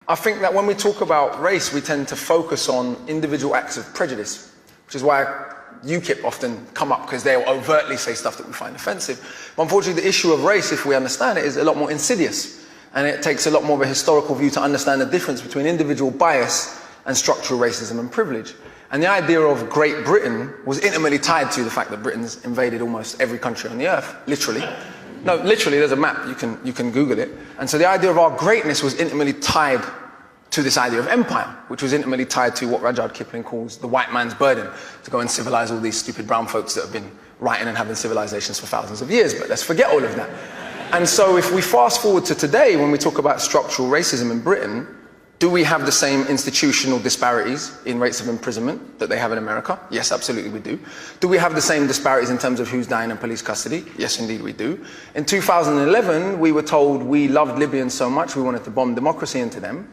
I think that when we talk about race, we tend to focus on individual acts of prejudice, which is why UKIP often come up, because they'll overtly say stuff that we find offensive. But unfortunately, the issue of race, if we understand it, is a lot more insidious. And it takes a lot more of a historical view to understand the difference between individual bias and structural racism and privilege. And the idea of Great Britain was intimately tied to the fact that Britain's invaded almost every country on the earth, literally. No, literally, there's a map, you can Google it. And so the idea of our greatness was intimately tied to this idea of empire, which was intimately tied to what Rudyard Kipling calls the white man's burden, to go and civilize all these stupid brown folks that have been writing and having civilizations for thousands of years. But let's forget all of that. And so if we fast forward to today, when we talk about structural racism in Britain, do we have the same institutional disparities in rates of imprisonment that they have in America? Yes, absolutely we do. Do we have the same disparities in terms of who's dying in police custody? Yes, indeed we do. In 2011, we were told we loved Libyans so much we wanted to bomb democracy into them.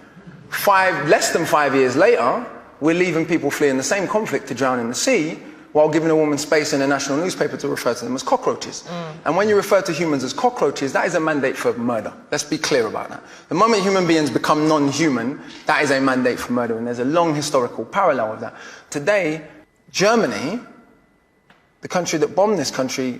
Less than 5 years later, we're leaving people fleeing the same conflict to drown in the sea, while giving a woman space in a national newspaper to refer to them as cockroaches. And when you refer to humans as cockroaches, that is a mandate for murder. Let's be clear about that. The moment human beings become non-human, that is a mandate for murder, and there's a long historical parallel of that. Today, Germany, the country that bombed this country,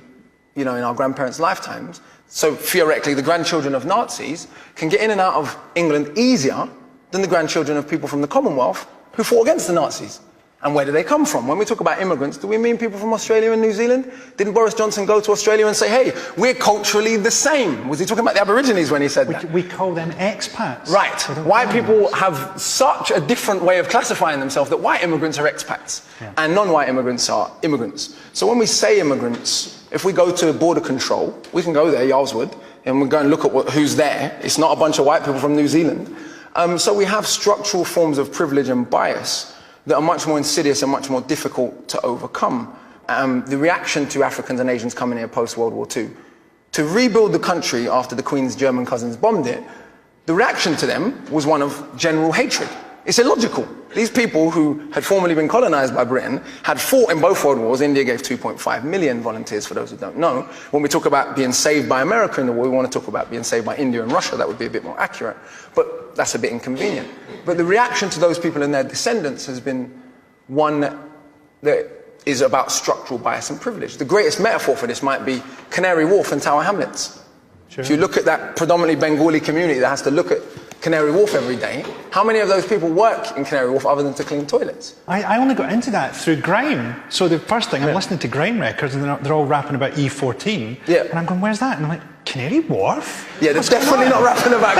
in our grandparents' lifetimes, so theoretically the grandchildren of Nazis can get in and out of England easier than the grandchildren of people from the Commonwealth who fought against the Nazis. And where do they come from? When we talk about immigrants, do we mean people from Australia and New Zealand? Didn't Boris Johnson go to Australia and say, hey, we're culturally the same? Was he talking about the Aborigines when he said that? We call them expats. Right. White people have such a different way of classifying themselves that white immigrants are expats and non-white immigrants are immigrants. So when we say immigrants, if we go to border control, we can go there, Yarlswood, and we go and look at who's there. It's not a bunch of white people from New Zealand. So we have structural forms of privilege and bias that are much more insidious and much more difficult to overcome. The reaction to Africans and Asians coming here post-World War II, to rebuild the country after the Queen's German cousins bombed it, the reaction to them was one of general hatred. It's illogical. These people who had formerly been colonized by Britain had fought in both world wars. India gave 2.5 million volunteers, for those who don't know. When we talk about being saved by America in the war, we want to talk about being saved by India and Russia. That would be a bit more accurate. But that's a bit inconvenient. But the reaction to those people and their descendants has been one that is about structural bias and privilege. The greatest metaphor for this might be Canary Wharf and Tower Hamlets. Sure. If you look at that predominantly Bengali community that has to look at Canary Wharf every day, how many of those people work in Canary Wharf other than to clean toilets? I only got into that through grime. So the first thing, I'm listening to grime records and they're all rapping about E14. Yeah. And I'm going, where's that? And I'm like, Canary Wharf? Yeah, they're definitely not rapping about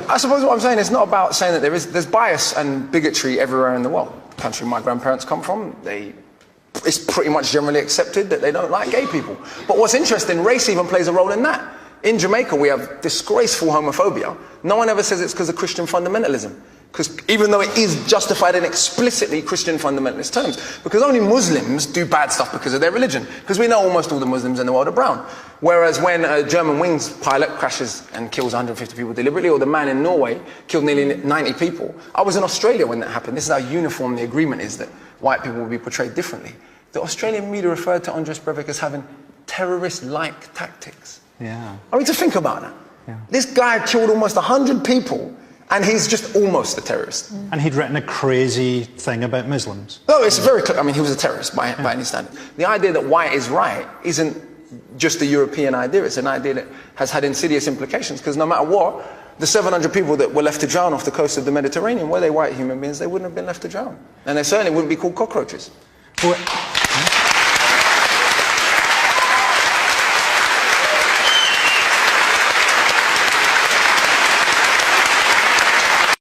I suppose what I'm saying is not about saying that there's bias and bigotry everywhere in the world. The country my grandparents come from, it's pretty much generally accepted that they don't like gay people. But what's interesting, race even plays a role in that. In Jamaica, we have disgraceful homophobia. No one ever says it's because of Christian fundamentalism. Because even though it is justified in explicitly Christian fundamentalist terms, because only Muslims do bad stuff because of their religion. Because we know almost all the Muslims in the world are brown. Whereas when a German wings pilot crashes and kills 150 people deliberately, or the man in Norway killed nearly 90 people. I was in Australia when that happened. This is how uniform the agreement is that white people will be portrayed differently. The Australian media referred to Andres Breivik as having terrorist-like tactics. Yeah. I mean, to think about that. Yeah. This guy killed almost 100 people, and he's just almost a terrorist. And he'd written a crazy thing about Muslims. No, it's very clear. I mean, he was a terrorist by any standard. The idea that white is right isn't just a European idea. It's an idea that has had insidious implications, because no matter what, the 700 people that were left to drown off the coast of the Mediterranean, were they white human beings, they wouldn't have been left to drown. And they certainly wouldn't be called cockroaches. Well,